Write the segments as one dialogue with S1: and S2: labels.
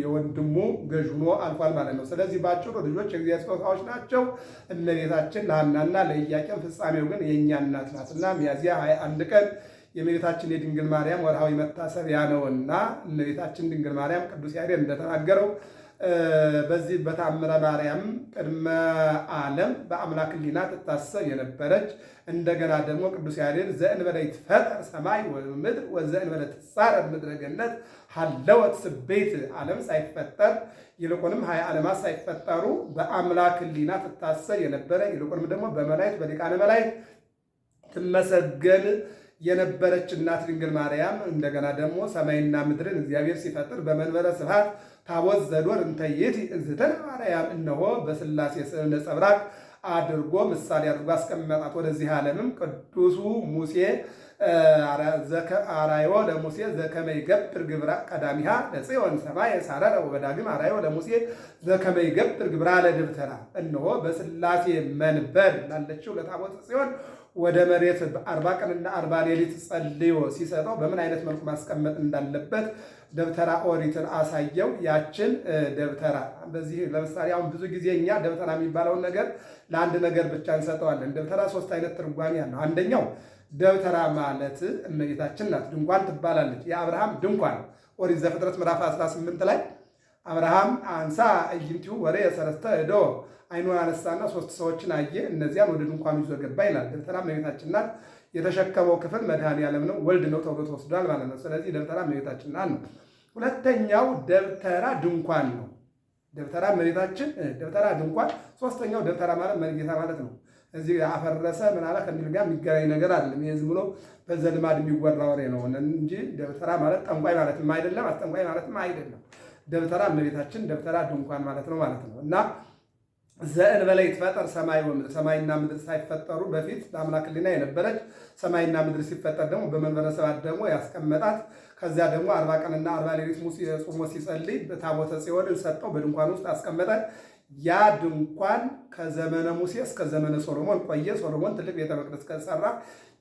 S1: የወንድሙ ገዥ ሆኖ አልፏል ማለት ነው። ስለዚህ ባጭሩ ልጆች የእግዚአብሔር ስጦታዎች ናቸው። እመቤታችን ለሐናና ለኢያቄም ፍጻሜው ግን የእኛ እናት ናትና ሚያዝያ 21 ቀን የእመቤታችን የድንግል ማርያም ወርሃዊ መታሰቢያ ነውና እመቤታችን ድንግል ማርያም ቅዱስ ያሬድ እንደተናገረው በዚህ በተአምረ ማርያም ቅድመ ዓለም በአምላክ ሕሊና ትታሰብ የነበረች እንደገና ደግሞ ቅዱስ ያሬድ ዘእንበለ ይትፈጠር ሰማይ ወምድር ወዘእንበለ ትጻረር ምድረ ገነት ሀለወት ስቤት ዓለም ሳይፈጠር ይልቁንም 20 ዓለማት ሳይፈጠሩ በአምላክ ሕሊና ትታሰብ የነበረ ይልቁንም ደግሞ በመላእክት በሊቃነ መላእክት ትመሰገን የነበረች እናት ድንግል ማርያም እንደገና ደግሞ ሰማይና ምድርን እግዚአብሔር ሲፈጥር በመንበረ ስብሐት ታቦት ዘዶር እንተ ይእቲ እግዝእትነ ማርያም እነሆ በሥላሴ ስዕል ነጸብራቅ አድርጎ ምሳሌ አድርጎ አስቀመጣት። ወደዚህ ዓለምም ቅዱሱ ሙሴ አራዮ ለሙሴ ዘከመ ይገብር ግብራ ቀዳሚሃ ለጽዮን ሰማይ ሳረረ ወበዳግም አራዮ ለሙሴ ዘከመ ይገብር ግብራ ለደብተራ እነሆ በሥላሴ መንበር ላለችው ለታቦተ ጽዮን ወደ መሬት 40 ቀንና 40 ሌሊት ጸልዮ ሲሰጠው በምን አይነት መልኩ ማስቀመጥ እንዳለበት ደብተራ ኦሪትን አሳየው። ያችን ደብተራ በዚህ ለምሳሌ አሁን ብዙ ጊዜ እኛ ደብተራ የሚባለውን ነገር ለአንድ ነገር ብቻ እንሰጠዋለን። ደብተራ 3 አይነት ትርጓሜ አለው። አንደኛው ደብተራ ማለት እመቤታችን ናት። ድንኳን ትባላለች። የአብርሃም ድንኳን ኦሪት ዘፍጥረት ምዕራፍ 18 ላይ አብርሃም አንሳ እይንቲሁ ወሬ ሰለስተ እዶ አይኑን አነሳና 3 ሰዎችን አየ፣ እነዚያን ወደ ድንኳኑ ይዞ ገባ ይላል። ደብተራ እመቤታችን ናት። የተሸከመው ክፍል መድኃኔዓለም ነው፣ ወልድ ነው ተብሎ ተወስዷል ማለት ነው። ስለዚህ ደብተራ እመቤታችን ናት ነው። ሁለተኛው ደብተራ ድንኳን ነው። ደብተራ እመቤታችን፣ ደብተራ ድንኳን። ሶስተኛው ደብተራ ማለት መርጌታ ማለት ነው። እዚህ አፈረሰ ምን አለ ከሚል ጋር የሚገናኝ ነገር አይደለም። ይሄ ዝም ብሎ በዘልማድ የሚወራ ወሬ ነው እንጂ ደብተራ ማለት ጠንቋይ ማለትም አይደለም፣ አስጠንቋይ ማለትም አይደለም። ደብተራ እመቤታችን፣ ደብተራ ድንኳን ማለት ነው እና ዘእንበለ ይትፈጠር ሰማይ ወምድር ሰማይና ምድር ሳይፈጠሩ በፊት በአምላክ ሕሊና የነበረች ሰማይና ምድር ሲፈጠር ደግሞ በመንበረ ስብሐት ደግሞ ያስቀመጣት ከዚያ ደግሞ 40 ቀንና 40 ሌሊት ሙሴ ጾሞ ሲጸልይ በታቦተ ጽዮን ሰጠው በድንኳን ውስጥ አስቀመጠ። ያ ድንኳን ከዘመነ ሙሴ እስከ ዘመነ ሶሎሞን ቆየ። ሶሎሞን ትልቅ ቤተ መቅደስ ከሰራ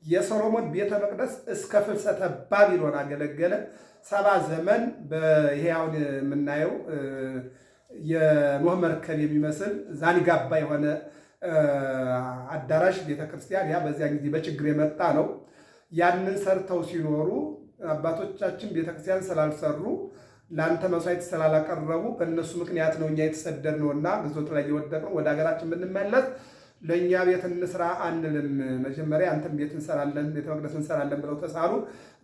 S1: የሶሎሞን ቤተ መቅደስ እስከ ፍልሰተ ባቢሎን አገለገለ። 70 ዘመን ይሄ አሁን የምናየው የኖህ መርከብ የሚመስል ዛኒጋባ የሆነ አዳራሽ ቤተክርስቲያን ያ በዚያ ጊዜ በችግር የመጣ ነው። ያንን ሰርተው ሲኖሩ አባቶቻችን ቤተክርስቲያን ስላልሰሩ ለአንተ መስዋዕት ስላላቀረቡ በእነሱ ምክንያት ነው እኛ የተሰደድነውና ግዞት ላይ የወደቅነው። ወደ ሀገራችን ብንመለስ ለእኛ ቤት እንስራ አንልም፣ መጀመሪያ አንተም ቤት እንሰራለን ቤተ መቅደስ እንሰራለን ብለው ተሳሉ።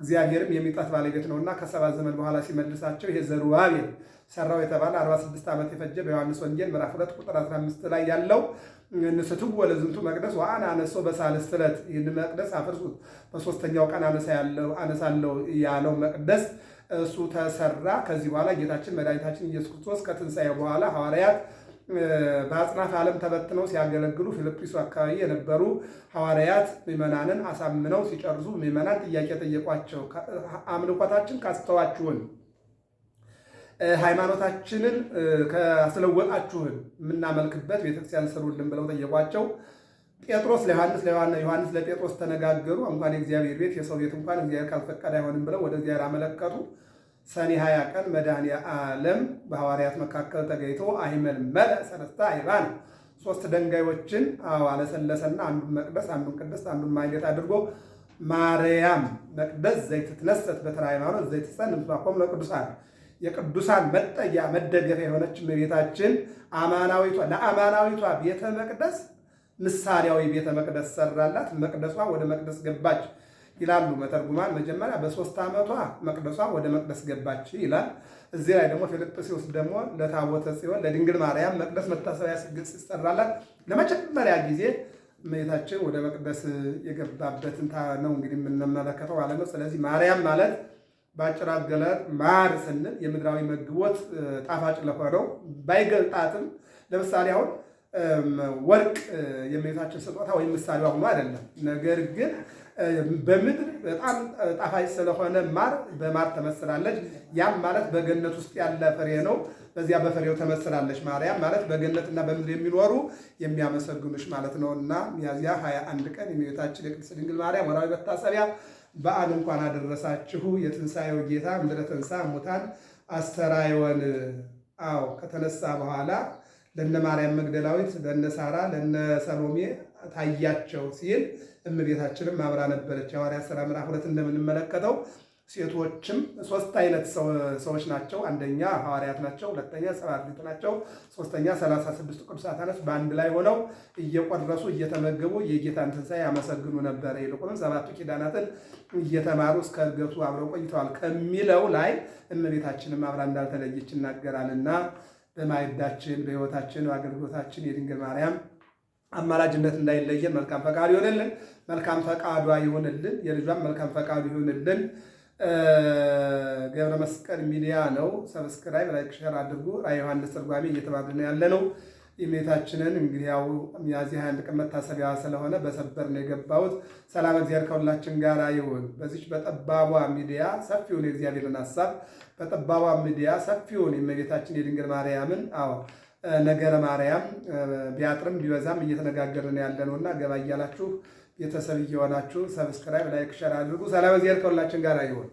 S1: እግዚአብሔርም የሚጠት ባለቤት ነውና ከ70 ዘመን በኋላ ሲመልሳቸው ይሄ ዘሩባቤል ሰራው የተባለ 46 ዓመት የፈጀ በዮሐንስ ወንጌል ምዕራፍ 2 ቁጥር 15 ላይ ያለው ንስትው ወለዝንቱ መቅደስ ወአነ አነሶ በሳልስት ዕለት ይህን መቅደስ አፍርሱት በሶስተኛው ቀን አነሳለሁ ያለው መቅደስ እሱ ተሰራ። ከዚህ በኋላ ጌታችን መድኃኒታችን ኢየሱስ ክርስቶስ ከትንሣኤ በኋላ ሐዋርያት በአጽናፈ ዓለም ተበትነው ሲያገለግሉ ፊልጵስዩስ አካባቢ የነበሩ ሐዋርያት ምዕመናንን አሳምነው ሲጨርሱ ምዕመናን ጥያቄ ጠየቋቸው። አምልኮታችን ካስተዋችሁን፣ ሃይማኖታችንን ካስለወጣችሁን የምናመልክበት ቤተክርስቲያን ስሩልን ብለው ጠየቋቸው። ጴጥሮስ ለዮሐንስ ዮሐንስ ለጴጥሮስ ተነጋገሩ። እንኳን የእግዚአብሔር ቤት የሰው ቤት እንኳን እግዚአብሔር ካልፈቀደ አይሆንም ብለው ወደ እግዚአብሔር አመለከቱ። ሰኔ 20 ቀን መድኃኔዓለም በሐዋርያት መካከል ተገኝቶ አይመልመለ ሰለስተ አይባን 3 ድንጋዮችን አለሰለሰና አንዱን መቅደስ አንዱን ቅድስት አንዱን ማኅሌት አድርጎ ማርያም መቅደስ ዘይትትነሰት በትረ ሃይማኖት ዘይትጸን ምስባኮሙ ለቅዱሳን የቅዱሳን መጠጊያ መደገፊያ የሆነች እመቤታችን ለአማናዊቷ ቤተ መቅደስ ምሳሌያዊ ቤተ መቅደስ ሰራላት። መቅደሷ ወደ መቅደስ ገባች ይላሉ መተርጉማን። መጀመሪያ በ3 ዓመቷ መቅደሷ ወደ መቅደስ ገባች ይላል። እዚህ ላይ ደግሞ ፊልጵስዩስ ደግሞ ለታቦተ ጽዮን ለድንግል ማርያም መቅደስ መታሰቢያ ሲሰራላት ለመጀመሪያ ጊዜ እመቤታችን ወደ መቅደስ የገባበትን ነው እንግዲህ የምንመለከተው ማለት ነው። ስለዚህ ማርያም ማለት በአጭር አገላለጥ ማር ስንል የምድራዊ መግቦት ጣፋጭ ለሆነው ባይገልጣትም ለምሳሌ አሁን ወርቅ የእመቤታችን ስጦታ ወይም ምሳሌዋ ሆኖ አይደለም። ነገር ግን በምድር በጣም ጣፋጭ ስለሆነ ማር በማር ተመስላለች። ያም ማለት በገነት ውስጥ ያለ ፍሬ ነው። በዚያ በፍሬው ተመስላለች። ማርያም ማለት በገነትና በምድር የሚኖሩ የሚያመሰግኑሽ ማለት ነውና ሚያዝያ 21 ቀን የእመቤታችን የቅድስት ድንግል ማርያም ወርሃዊ መታሰቢያ በዓል እንኳን አደረሳችሁ። የትንሣኤው ጌታ ምድረ ተንሥአ እሙታን አስተራዮን ከተነሳ በኋላ ለነ ማርያም መግደላዊት፣ ለነ ሳራ፣ ለነ ሰሎሜ ታያቸው ሲል እመቤታችንም አብራ ነበረች። የሐዋርያት ሥራ ምዕራፍ 2 እንደምንመለከተው ሴቶችም ሶስት አይነት ሰዎች ናቸው። አንደኛ ሐዋርያት ናቸው፣ ሁለተኛ ሰባርዲት ናቸው፣ ሶስተኛ 36 ቅዱሳት አንስት በአንድ ላይ ሆነው እየቆረሱ እየተመገቡ የጌታን ትንሣኤ ያመሰግኑ ነበረ። ይልቁንም ሰባቱ ኪዳናትን እየተማሩ እስከ ዕርገቱ አብረው ቆይተዋል ከሚለው ላይ እመቤታችንም አብራ እንዳልተለየች ይናገራልና በማዕዳችን በሕይወታችን በአገልግሎታችን የድንግል ማርያም አማላጅነት እንዳይለየን መልካም ፈቃዱ ይሆንልን። መልካም ፈቃዷ ይሆንልን። የልጇን መልካም ፈቃዱ ይሆንልን። ገብረ መስቀል ሚዲያ ነው። ሰብስክራይብ፣ ላይክ፣ ሼር አድርጉ። ራዕየ ዮሐንስ ትርጓሜ እየተማርን ያለ ነው። የእመቤታችንን እንግዲህ ያው ሚያዝያ 21 ቀን መታሰቢያ ስለሆነ በሰበር ነው የገባሁት። ሰላም እግዚአብሔር ከሁላችን ጋር ይሁን። በዚች በጠባቧ ሚዲያ ሰፊውን የእግዚአብሔርን ሐሳብ በጠባቧ ሚዲያ ሰፊውን የእመቤታችን የድንግል ማርያምን ነገረ ማርያም ቢያጥርም ቢበዛም እየተነጋገርን ያለ ነውና ገባ እያላችሁ ቤተሰብ እየሆናችሁ ሰብስክራይብ፣ ላይክ፣ ሸር አድርጉ። ሰላም እግዚአብሔር ከሁላችን ጋር ይሁን።